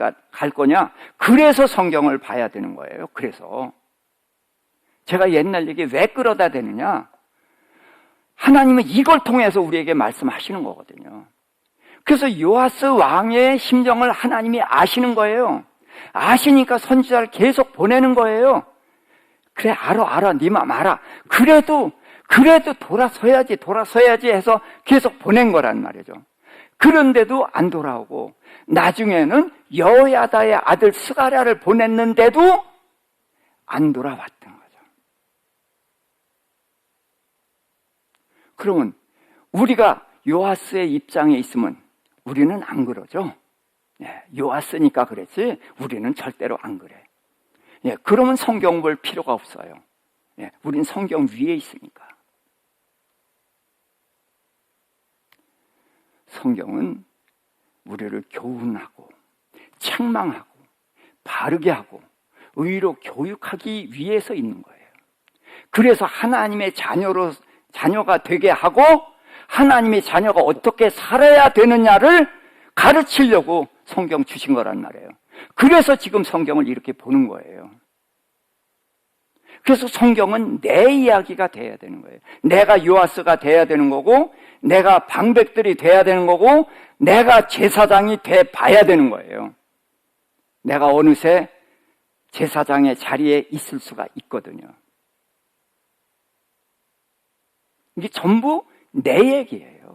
거냐? 그래서 성경을 봐야 되는 거예요. 그래서 제가 옛날 얘기 왜 끌어다 대느냐? 하나님은 이걸 통해서 우리에게 말씀하시는 거거든요. 그래서 요아스 왕의 심정을 하나님이 아시는 거예요. 아시니까 선지자를 계속 보내는 거예요. 그래, 알아, 네 맘 알아. 그래도 돌아서야지 해서 계속 보낸 거란 말이죠. 그런데도 안 돌아오고, 나중에는 여호야다의 아들 스가랴를 보냈는데도 안 돌아왔던 거죠. 그러면 우리가 요아스의 입장에 있으면 우리는 안 그러죠. 요아스니까 그랬지 우리는 절대로 안 그래. 그러면 성경 볼 필요가 없어요. 우린 성경 위에 있으니까. 성경은 우리를 교훈하고 책망하고 바르게 하고 의로 교육하기 위해서 있는 거예요. 그래서 하나님의 자녀가 되게 하고 하나님의 자녀가 어떻게 살아야 되느냐를 가르치려고 성경 주신 거란 말이에요. 그래서 지금 성경을 이렇게 보는 거예요. 그래서 성경은 내 이야기가 돼야 되는 거예요. 내가 요아스가 돼야 되는 거고, 내가 방백들이 돼야 되는 거고, 내가 제사장이 돼 봐야 되는 거예요. 내가 어느새 제사장의 자리에 있을 수가 있거든요. 이게 전부 내 얘기예요.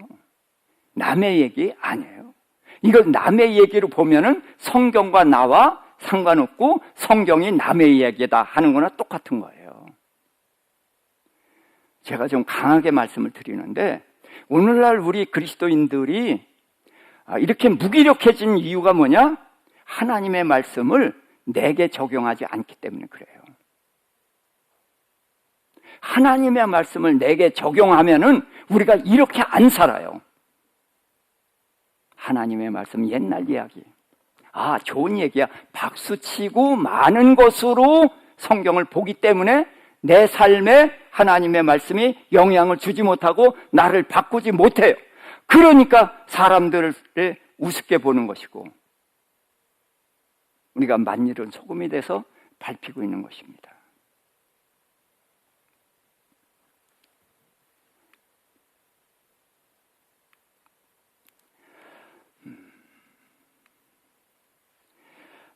남의 얘기 아니에요. 이걸 남의 얘기로 보면은 성경과 나와 상관없고 성경이 남의 이야기다 하는 거나 똑같은 거예요. 제가 좀 강하게 말씀을 드리는데, 오늘날 우리 그리스도인들이 이렇게 무기력해진 이유가 뭐냐? 하나님의 말씀을 내게 적용하지 않기 때문에 그래요. 하나님의 말씀을 내게 적용하면은 우리가 이렇게 안 살아요. 하나님의 말씀 옛날 이야기. 좋은 얘기야. 박수치고 많은 것으로 성경을 보기 때문에 내 삶에 하나님의 말씀이 영향을 주지 못하고 나를 바꾸지 못해요. 그러니까 사람들을 우습게 보는 것이고, 우리가 만일은 소금이 돼서 밟히고 있는 것입니다.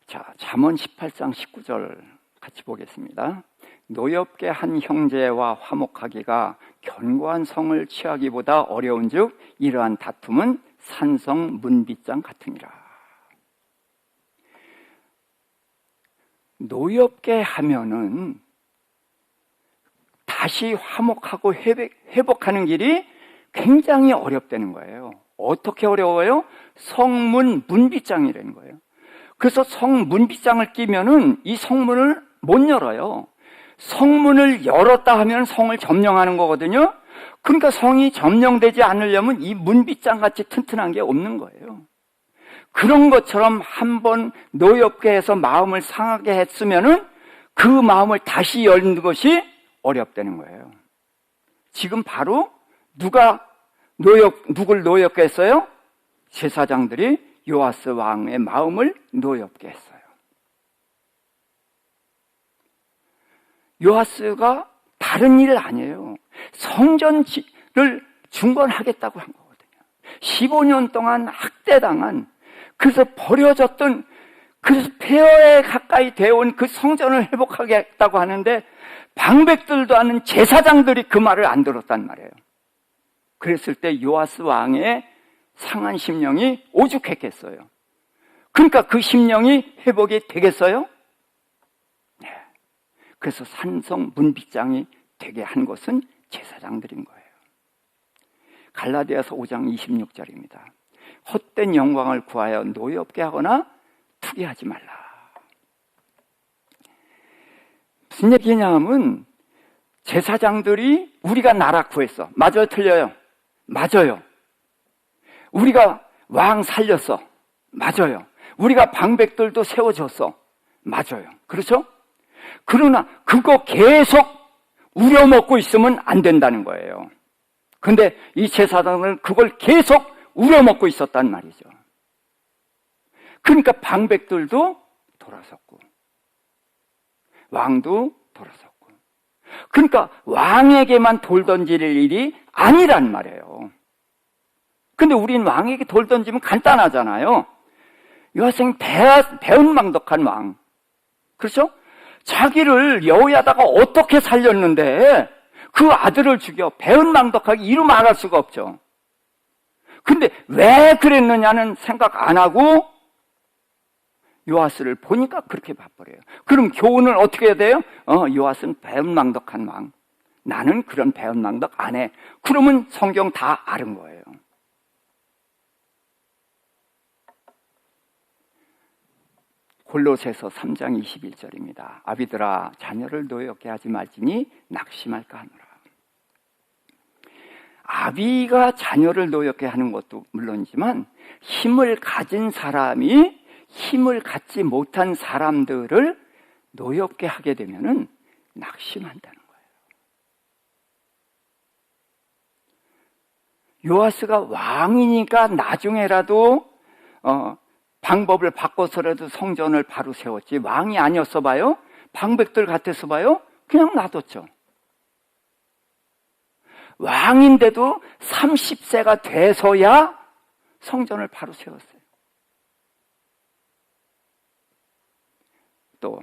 자, 잠언 18장 19절 같이 보겠습니다. 노엽게 한 형제와 화목하기가 견고한 성을 취하기보다 어려운즉 이러한 다툼은 산성 문빗장 같으니라. 노엽게 하면은 다시 화목하고 회복하는 길이 굉장히 어렵다는 거예요. 어떻게 어려워요? 성문 문빗장이라는 거예요. 그래서 성문빗장을 끼면은 이 성문을 못 열어요. 성문을 열었다 하면 성을 점령하는 거거든요. 그러니까 성이 점령되지 않으려면 이 문빗장 같이 튼튼한 게 없는 거예요. 그런 것처럼 한번 노엽게 해서 마음을 상하게 했으면은 그 마음을 다시 열는 것이 어렵다는 거예요. 지금 바로 누굴 노엽게 했어요? 제사장들이 요아스 왕의 마음을 노엽게 했어요. 요아스가 다른 일 아니에요. 성전을 중건하겠다고 한 거거든요. 15년 동안 학대당한, 그래서 버려졌던, 그래서 폐허에 가까이 되어온 그 성전을 회복하겠다고 하는데 방백들도 아는 제사장들이 그 말을 안 들었단 말이에요. 그랬을 때 요아스 왕의 상한 심령이 오죽했겠어요. 그러니까 그 심령이 회복이 되겠어요? 네. 그래서 산성 문빗장이 되게 한 것은 제사장들인 거예요. 갈라디아서 5장 26절입니다. 헛된 영광을 구하여 노엽게 하거나 투기하지 말라. 무슨 얘기냐면 제사장들이 우리가 나라 구했어. 맞아요? 틀려요? 맞아요. 우리가 왕 살렸어. 맞아요. 우리가 방백들도 세워줬어. 맞아요. 그렇죠? 그러나 그거 계속 우려먹고 있으면 안 된다는 거예요. 근데 이 제사장은 그걸 계속 우려먹고 있었단 말이죠. 그러니까 방백들도 돌아섰고 왕도 돌아섰고, 그러니까 왕에게만 돌 던질 일이 아니란 말이에요. 근데 우린 왕에게 돌 던지면 간단하잖아요. 요아스는 배은망덕한 왕. 그렇죠? 자기를 여호야다가 어떻게 살렸는데 그 아들을 죽여 배은망덕하게 이루 말할 수가 없죠. 근데 왜 그랬느냐는 생각 안 하고 요아스를 보니까 그렇게 봐버려요. 그럼 교훈을 어떻게 해야 돼요? 요아스는 배은망덕한 왕. 나는 그런 배은망덕 안 해. 그러면 성경 다 아는 거예요. 골로새서 3장 21절입니다. 아비들아 자녀를 노엽게 하지 말지니 낙심할까 하노라. 아비가 자녀를 노엽게 하는 것도 물론이지만 힘을 가진 사람이 힘을 갖지 못한 사람들을 노엽게 하게 되면은 낙심한다는 거예요. 요아스가 왕이니까 나중에라도 방법을 바꿔서라도 성전을 바로 세웠지, 왕이 아니었어 봐요? 방백들 같아서 봐요? 그냥 놔뒀죠. 왕인데도 30세가 돼서야 성전을 바로 세웠어요. 또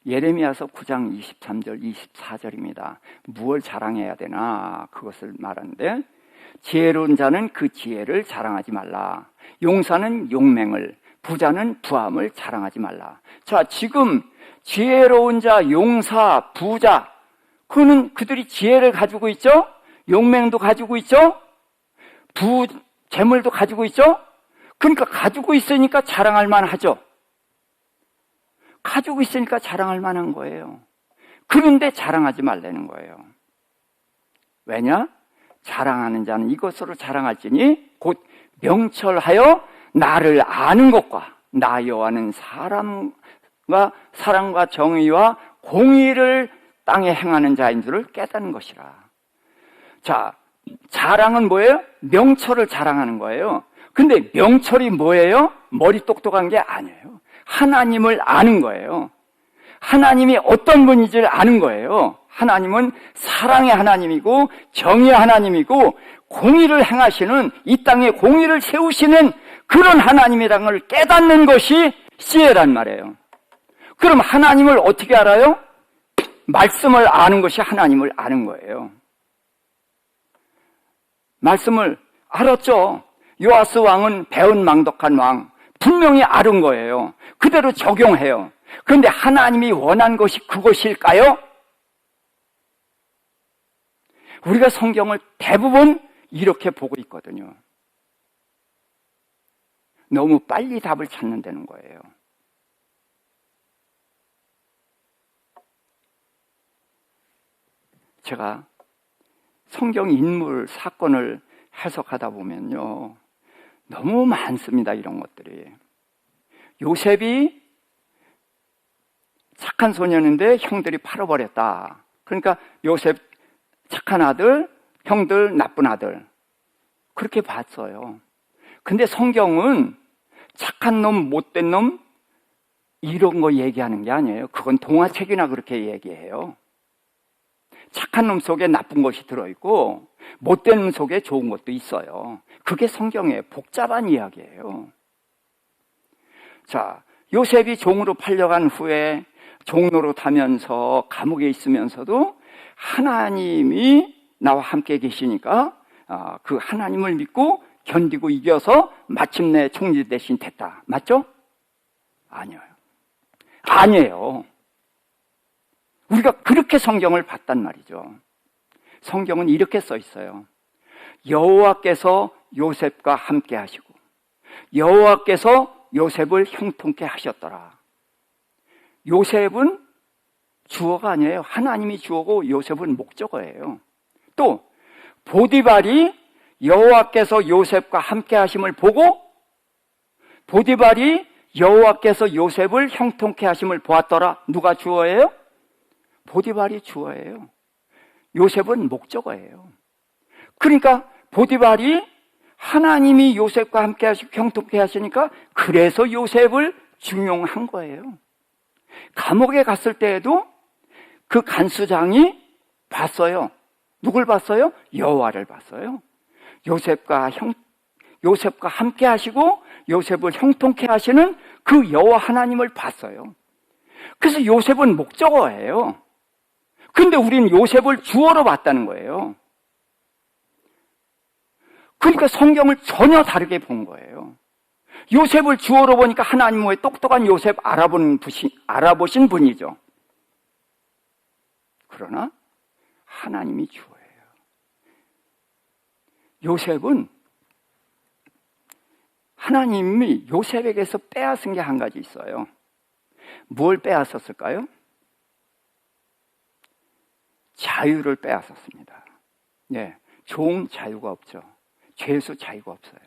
예레미야서 9장 23절 24절입니다. 무엇을 자랑해야 되나 그것을 말하는데, 지혜로운 자는 그 지혜를 자랑하지 말라. 용사는 용맹을, 부자는 부함을 자랑하지 말라. 자, 지금 지혜로운 자, 용사, 부자, 그거는 그들이 지혜를 가지고 있죠? 용맹도 가지고 있죠? 재물도 가지고 있죠? 그러니까 가지고 있으니까 자랑할 만하죠. 가지고 있으니까 자랑할 만한 거예요. 그런데 자랑하지 말라는 거예요. 왜냐? 자랑하는 자는 이것으로 자랑할지니 곧 명철하여 나를 아는 것과 나 여호와는 사랑과 정의와 공의를 땅에 행하는 자인 줄을 깨닫는 것이라. 자, 자랑은 뭐예요? 명철을 자랑하는 거예요. 근데 명철이 뭐예요? 머리 똑똑한 게 아니에요. 하나님을 아는 거예요. 하나님이 어떤 분인지를 아는 거예요. 하나님은 사랑의 하나님이고 정의의 하나님이고 공의를 행하시는, 이 땅에 공의를 세우시는 그런 하나님이라는 걸 깨닫는 것이 지혜란 말이에요. 그럼 하나님을 어떻게 알아요? 말씀을 아는 것이 하나님을 아는 거예요. 말씀을 알았죠. 요아스 왕은 배은망덕한 왕, 분명히 알은 거예요. 그대로 적용해요. 그런데 하나님이 원한 것이 그것일까요? 우리가 성경을 대부분 이렇게 보고 있거든요. 너무 빨리 답을 찾는다는 거예요. 제가 성경 인물 사건을 해석하다 보면요, 너무 많습니다. 이런 것들이. 요셉이 착한 소년인데 형들이 팔아버렸다. 그러니까 요셉 착한 아들, 형들 나쁜 아들, 그렇게 봤어요. 근데 성경은 착한 놈, 못된 놈 이런 거 얘기하는 게 아니에요. 그건 동화책이나 그렇게 얘기해요. 착한 놈 속에 나쁜 것이 들어있고 못된 놈 속에 좋은 것도 있어요. 그게 성경의 복잡한 이야기예요. 자, 요셉이 종으로 팔려간 후에 종노릇하면서 감옥에 있으면서도 하나님이 나와 함께 계시니까 그 하나님을 믿고 견디고 이겨서 마침내 총리 대신 됐다. 맞죠? 아니에요. 우리가 그렇게 성경을 봤단 말이죠. 성경은 이렇게 써 있어요. 여호와께서 요셉과 함께 하시고 여호와께서 요셉을 형통케 하셨더라. 요셉은 주어가 아니에요. 하나님이 주어고 요셉은 목적어예요. 또 보디발이 여호와께서 요셉과 함께 하심을 보고 보디발이 여호와께서 요셉을 형통케 하심을 보았더라. 누가 주어예요? 보디발이 주어예요. 요셉은 목적어예요. 그러니까 보디발이 하나님이 요셉과 함께 하시고 형통케 하시니까 그래서 요셉을 중용한 거예요. 감옥에 갔을 때에도 그 간수장이 봤어요. 누굴 봤어요? 여호와를 봤어요. 요셉과 함께 하시고 요셉을 형통케 하시는 그 여호와 하나님을 봤어요. 그래서 요셉은 목적어예요. 근데 우리는 요셉을 주어로 봤다는 거예요. 그러니까 성경을 전혀 다르게 본 거예요. 요셉을 주어로 보니까 하나님 외에 똑똑한 요셉 알아보신 분이죠. 그러나 하나님이 주어예요. 요셉은 하나님이 요셉에게서 빼앗은 게 한 가지 있어요. 뭘 빼앗았을까요? 자유를 빼앗았습니다. 네, 종 자유가 없죠. 죄수 자유가 없어요.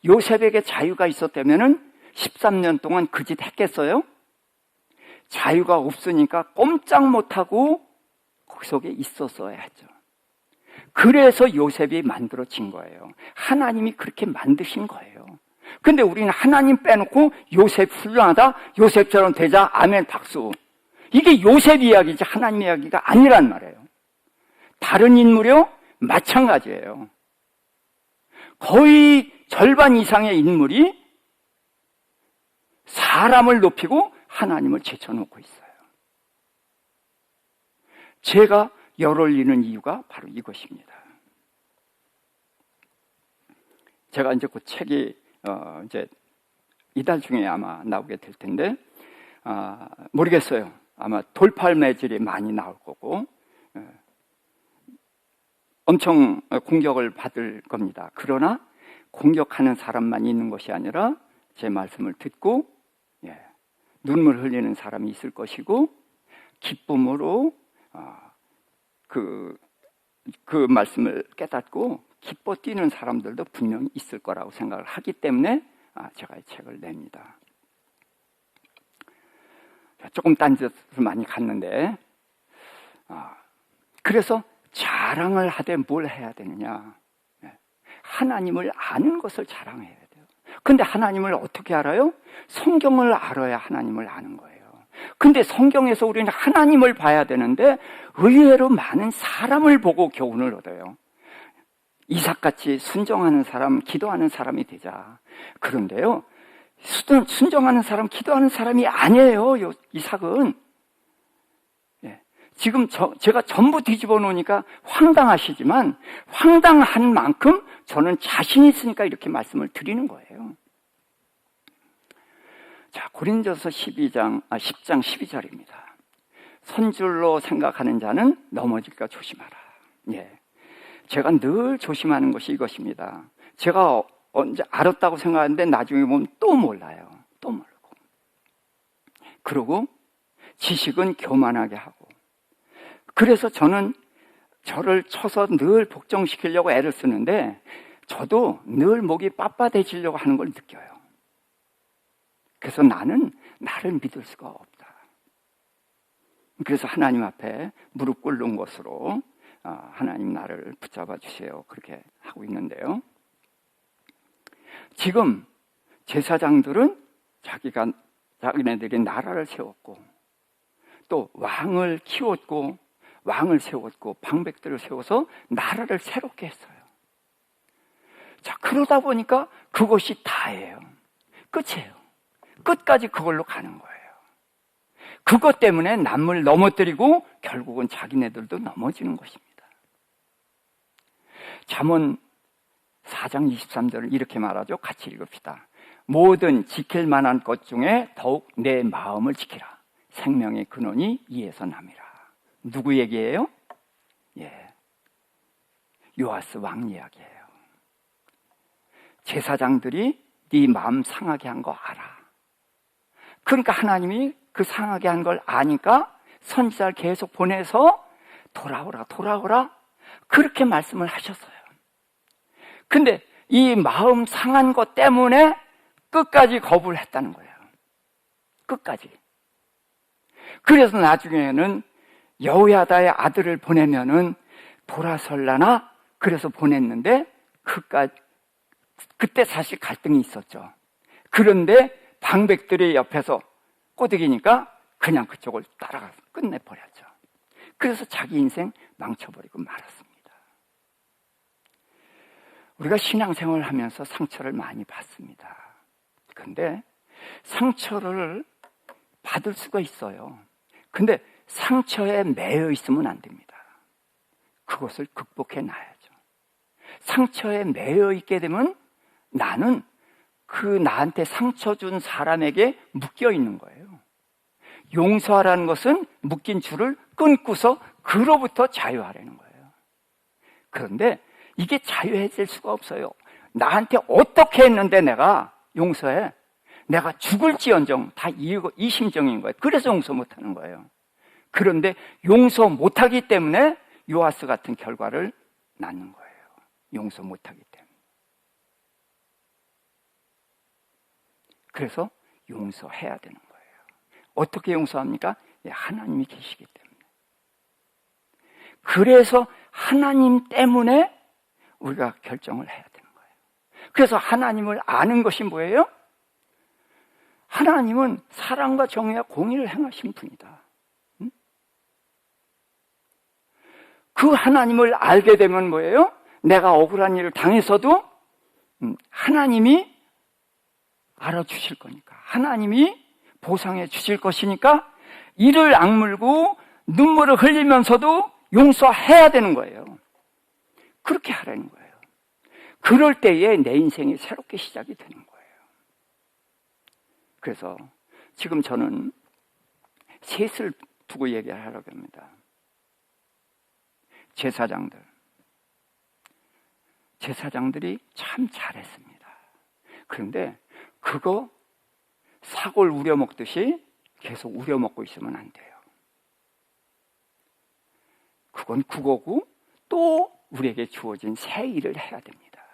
요셉에게 자유가 있었다면 13년 동안 그 짓 했겠어요? 자유가 없으니까 꼼짝 못하고 그 속에 있었어야 했죠. 그래서 요셉이 만들어진 거예요. 하나님이 그렇게 만드신 거예요. 근데 우리는 하나님 빼놓고 요셉 훌륭하다, 요셉처럼 되자, 아멘 박수. 이게 요셉 이야기지 하나님 이야기가 아니란 말이에요. 다른 인물이요? 마찬가지예요. 거의 절반 이상의 인물이 사람을 높이고 하나님을 제쳐놓고 있어요. 제가 열 올리는 이유가 바로 이것입니다. 제가 이제 그 책이 이제 이달 중에 아마 나오게 될 텐데 모르겠어요. 아마 돌팔 매질이 많이 나올 거고 엄청 공격을 받을 겁니다. 그러나 공격하는 사람만 있는 것이 아니라 제 말씀을 듣고 눈물 흘리는 사람이 있을 것이고 기쁨으로 그 말씀을 깨닫고 기뻐 뛰는 사람들도 분명히 있을 거라고 생각을 하기 때문에 제가 이 책을 냅니다. 조금 딴짓을 많이 갔는데 그래서 자랑을 하되 뭘 해야 되느냐? 하나님을 아는 것을 자랑해야 돼요. 근데 하나님을 어떻게 알아요? 성경을 알아야 하나님을 아는 거예요. 근데 성경에서 우리는 하나님을 봐야 되는데 의외로 많은 사람을 보고 교훈을 얻어요. 이삭같이 순종하는 사람, 기도하는 사람이 되자. 그런데요, 순종하는 사람, 기도하는 사람이 아니에요, 이삭은. 지금 제가 전부 뒤집어 놓으니까 황당하시지만 황당한 만큼 저는 자신이 있으니까 이렇게 말씀을 드리는 거예요. 자, 고린도서 10장 12절입니다. 선줄로 생각하는 자는 넘어질까 조심하라. 제가 늘 조심하는 것이 이것입니다. 제가 언제 알았다고 생각하는데 나중에 보면 또 몰라요. 또 모르고. 그리고 지식은 교만하게 하고. 그래서 저는 저를 쳐서 늘 복종시키려고 애를 쓰는데 저도 늘 목이 빳빳해지려고 하는 걸 느껴요. 그래서 나는 나를 믿을 수가 없다. 그래서 하나님 앞에 무릎 꿇는 것으로 하나님 나를 붙잡아 주세요. 그렇게 하고 있는데요. 지금 제사장들은 자기네들이 나라를 세웠고 또 왕을 키웠고 왕을 세웠고 방백들을 세워서 나라를 새롭게 했어요. 자, 그러다 보니까 그것이 다예요. 끝이에요. 끝까지 그걸로 가는 거예요. 그것 때문에 남을 넘어뜨리고 결국은 자기네들도 넘어지는 것입니다. 잠언 4장 23절을 이렇게 말하죠. 같이 읽읍시다. 모든 지킬 만한 것 중에 더욱 내 마음을 지키라. 생명의 근원이 이에서 남이라. 누구 얘기예요? 요아스 왕 이야기예요. 제사장들이 네 마음 상하게 한 거 알아. 그러니까 하나님이 그 상하게 한 걸 아니까 선지자를 계속 보내서 돌아오라 그렇게 말씀을 하셨어요. 근데 이 마음 상한 것 때문에 끝까지 거부를 했다는 거예요. 끝까지. 그래서 나중에는 여호야다의 아들을 보내면은 돌아설라나 그래서 보냈는데 그때 사실 갈등이 있었죠. 그런데 방백들이 옆에서 꼬드기니까 그냥 그쪽을 따라가서 끝내버렸죠. 그래서 자기 인생 망쳐버리고 말았습니다. 우리가 신앙생활을 하면서 상처를 많이 받습니다. 그런데 상처를 받을 수가 있어요. 근데 상처에 매여 있으면 안 됩니다. 그것을 극복해 놔야죠. 상처에 매여 있게 되면 나는 나한테 상처 준 사람에게 묶여 있는 거예요. 용서하라는 것은 묶인 줄을 끊고서 그로부터 자유하라는 거예요. 그런데 이게 자유해질 수가 없어요. 나한테 어떻게 했는데 내가 용서해? 내가 죽을지언정 다 이 심정인 거예요. 그래서 용서 못하는 거예요. 그런데 용서 못하기 때문에 요아스 같은 결과를 낳는 거예요. 용서 못하기 때문에. 그래서 용서해야 되는 거예요. 어떻게 용서합니까? 하나님이 계시기 때문에. 그래서 하나님 때문에 우리가 결정을 해야 되는 거예요. 그래서 하나님을 아는 것이 뭐예요? 하나님은 사랑과 정의와 공의를 행하신 분이다. 그 하나님을 알게 되면 뭐예요? 내가 억울한 일을 당해서도 하나님이 알아주실 거니까, 하나님이 보상해 주실 것이니까 이를 악물고 눈물을 흘리면서도 용서해야 되는 거예요. 그렇게 하라는 거예요. 그럴 때에 내 인생이 새롭게 시작이 되는 거예요. 그래서 지금 저는 셋을 두고 얘기를 하려고 합니다. 제사장들, 제사장들이 참 잘했습니다. 그런데 그거 사골 우려먹듯이 계속 우려먹고 있으면 안 돼요. 그건 그거고 또 우리에게 주어진 새 일을 해야 됩니다.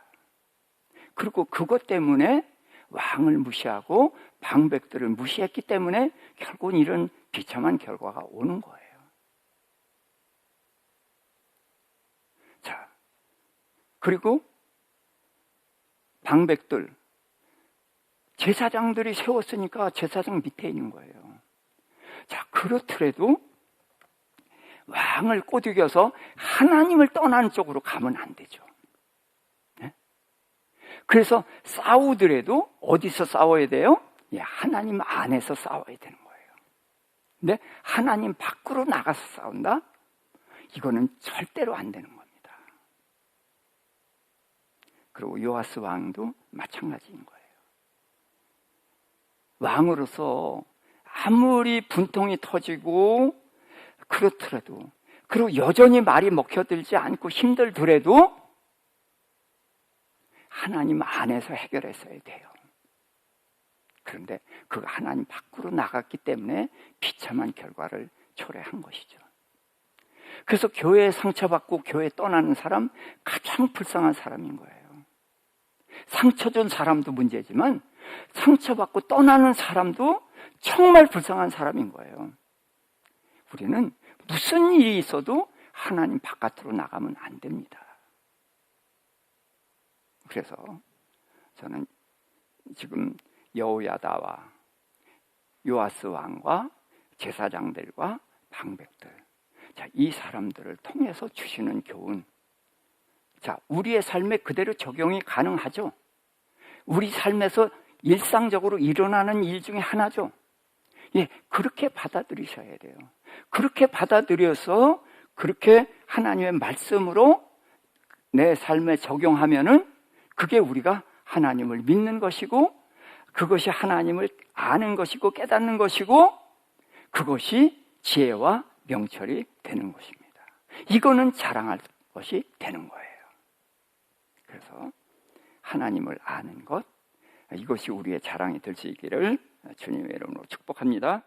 그리고 그것 때문에 왕을 무시하고 방백들을 무시했기 때문에 결국은 이런 비참한 결과가 오는 거예요. 자, 그리고 방백들, 제사장들이 세웠으니까 제사장 밑에 있는 거예요. 자, 그렇더라도 왕을 꼬드겨서 하나님을 떠나는 쪽으로 가면 안 되죠. 네? 그래서 싸우더라도 어디서 싸워야 돼요? 예, 하나님 안에서 싸워야 되는 거예요. 근데 하나님 밖으로 나가서 싸운다? 이거는 절대로 안 되는 겁니다. 그리고 요아스 왕도 마찬가지인 거예요. 왕으로서 아무리 분통이 터지고 그렇더라도, 그리고 여전히 말이 먹혀들지 않고 힘들더라도 하나님 안에서 해결했어야 돼요. 그런데 그 하나님 밖으로 나갔기 때문에 비참한 결과를 초래한 것이죠. 그래서 교회에 상처받고 교회 떠나는 사람 가장 불쌍한 사람인 거예요. 상처 준 사람도 문제지만 상처받고 떠나는 사람도 정말 불쌍한 사람인 거예요. 우리는 무슨 일이 있어도 하나님 바깥으로 나가면 안 됩니다. 그래서 저는 지금 여호야다와 요아스 왕과 제사장들과 방백들, 자, 이 사람들을 통해서 주시는 교훈, 자, 우리의 삶에 그대로 적용이 가능하죠. 우리 삶에서 일상적으로 일어나는 일 중에 하나죠. 예, 그렇게 받아들이셔야 돼요. 그렇게 받아들여서 그렇게 하나님의 말씀으로 내 삶에 적용하면은 그게 우리가 하나님을 믿는 것이고, 그것이 하나님을 아는 것이고 깨닫는 것이고, 그것이 지혜와 명철이 되는 것입니다. 이거는 자랑할 것이 되는 거예요. 그래서 하나님을 아는 것, 이것이 우리의 자랑이 될 수 있기를 주님의 이름으로 축복합니다.